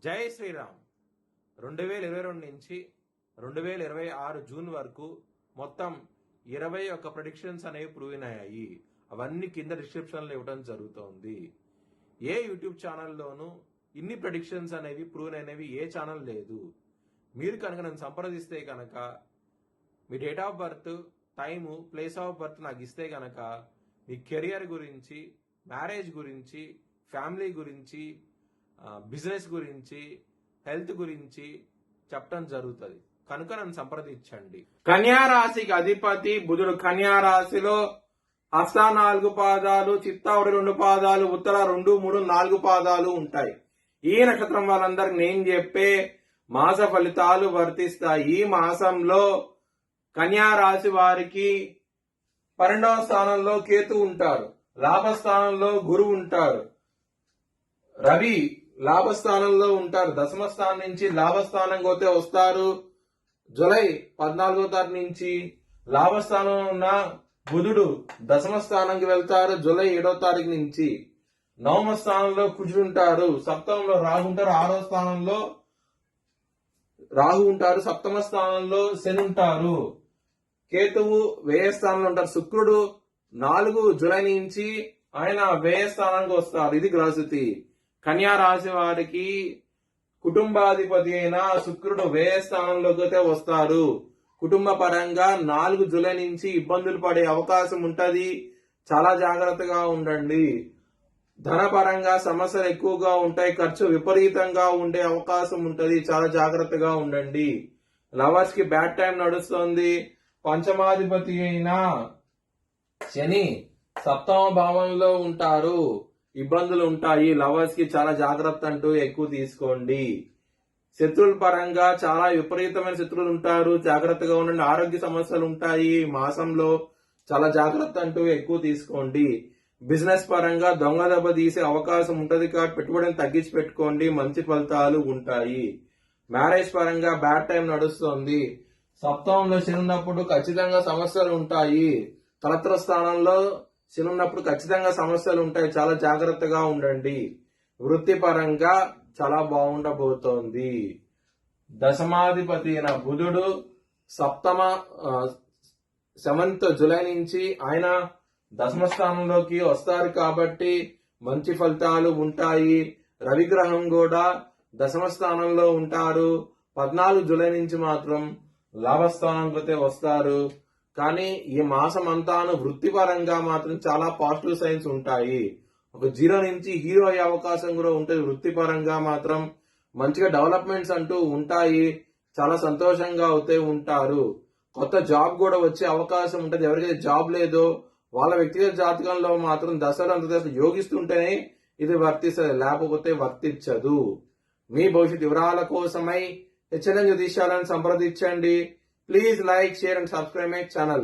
జై శ్రీరామ్. 2022 నుంచి 2026 జూన్ వరకు మొత్తం 21 ప్రెడిక్షన్స్ అనేవి ప్రూవ్ అయ్యాయి. అవన్నీ కింద డిస్క్రిప్షన్లో ఇవ్వడం జరుగుతోంది. ఏ యూట్యూబ్ ఛానల్లోనూ ఇన్ని ప్రెడిక్షన్స్ అనేవి ప్రూవ్ అయినవి ఏ ఛానల్ లేదు. మీరు కనుక నన్ను సంప్రదిస్తే కనుక మీ date of birth, time, place of birth నాకు ఇస్తే కనుక మీ కెరియర్ గురించి, మ్యారేజ్ గురించి, ఫ్యామిలీ గురించి, బిజినెస్ గురించి, హెల్త్ గురించి చెప్పడం జరుగుతుంది. కనుక నన్ను సంప్రదించండి. కన్యా రాశికి అధిపతి బుధుడు. కన్యా రాశిలో హస్త 4 పాదాలు, చిత్తా 2 పాదాలు, ఉత్తర 2, 3, 4 పాదాలు ఉంటాయి. ఈ నక్షత్రం వాళ్ళందరికి నేను చెప్పే మాస ఫలితాలు వర్తిస్తాయి. ఈ మాసంలో కన్యా రాశి వారికి 12వ స్థానంలో కేతు ఉంటారు, లాభస్థానంలో గురువు ఉంటారు, రవి లాభస్థానంలో ఉంటారు. దశమ స్థానం నుంచి లాభస్థానం పోతే వస్తారు. జూలై 14వ తారీఖు నుంచి లాభస్థానంలో ఉన్న బుధుడు దశమ స్థానానికి వెళ్తారు. జూలై 7వ తారీఖు నుంచి నవమ స్థానంలో కుజుడు ఉంటారు. సప్తమంలో రాహు ఉంటారు. 6వ స్థానంలో రాహు ఉంటారు. సప్తమ స్థానంలో శని ఉంటారు. కేతువు వ్యయ స్థానంలో ఉంటారు. శుక్రుడు 4 జూలై నుంచి ఆయన వ్యయ స్థానానికి వస్తారు. ఇది గ్రహస్థితి. కన్యా రాశి వారికి కుటుంబాధిపతి అయిన శుక్రుడు వ్యయ స్థానంలోకి అయితే వస్తారు. కుటుంబ పరంగా 4 జూలై నుంచి ఇబ్బందులు పడే అవకాశం ఉంటది. చాలా జాగ్రత్తగా ఉండండి. ధనపరంగా సమస్యలు ఎక్కువగా ఉంటాయి. ఖర్చు విపరీతంగా ఉండే అవకాశం ఉంటది. చాలా జాగ్రత్తగా ఉండండి. లవర్స్ కి బ్యాడ్ టైం నడుస్తుంది. పంచమాధిపతి అయిన శని సప్తమ భావంలో ఉంటారు. ఇబ్బందులు ఉంటాయి. లవర్స్ కి చాలా జాగ్రత్త అంటూ ఎక్కువ తీసుకోండి. శత్రువుల పరంగా చాలా విపరీతమైన శత్రువులు ఉంటారు. జాగ్రత్తగా ఉండండి. ఆరోగ్య సమస్యలు ఉంటాయి. మాసంలో చాలా జాగ్రత్త అంటూ ఎక్కువ తీసుకోండి. బిజినెస్ పరంగా దొంగ దెబ్బ తీసే అవకాశం ఉంటది కాబట్టి పెట్టుబడిని తగ్గించి పెట్టుకోండి. మంచి ఫలితాలు ఉంటాయి. మ్యారేజ్ పరంగా బ్యాడ్ టైం నడుస్తుంది. సప్తమంలో శని ఉన్నప్పుడు ఖచ్చితంగా సమస్యలు ఉంటాయి. కలత్ర స్థానంలో శని ఉన్నప్పుడు ఖచ్చితంగా సమస్యలు ఉంటాయి. చాలా జాగ్రత్తగా ఉండండి. వృత్తిపరంగా చాలా బాగుండబోతోంది. దశమాధిపతి అయిన బుధుడు 7th జూలై నుంచి ఆయన దశమ స్థానంలోకి వస్తారు కాబట్టి మంచి ఫలితాలు ఉంటాయి. రవిగ్రహం కూడా దశమ స్థానంలో ఉంటారు. 14 జూలై నుంచి మాత్రం లాభస్థానానికి వస్తారు. కానీ ఈ మాసం అంతాను వృత్తిపరంగా మాత్రం చాలా పాజిటివ్ సైన్స్ ఉంటాయి. ఒక 0 నుంచి హీరో అయ్యే అవకాశం కూడా ఉంటుంది. వృత్తిపరంగా మాత్రం మంచిగా డెవలప్మెంట్స్ అంటూ ఉంటాయి. చాలా సంతోషంగా అవుతే ఉంటారు. కొత్త జాబ్ కూడా వచ్చే అవకాశం ఉంటుంది. ఎవరికైతే జాబ్ లేదో వాళ్ళ వ్యక్తిగత జాతకంలో మాత్రం దశలు అంత యోగిస్తుంటేనే ఇది వర్తిస్తుంది, లేకపోతే వర్తించదు. మీ భవిష్యత్ వివరాల కోసమై హెచ్ఎన్ఎం జ్యోతిష్యాలను సంప్రదించండి. Please like, share and subscribe my channel.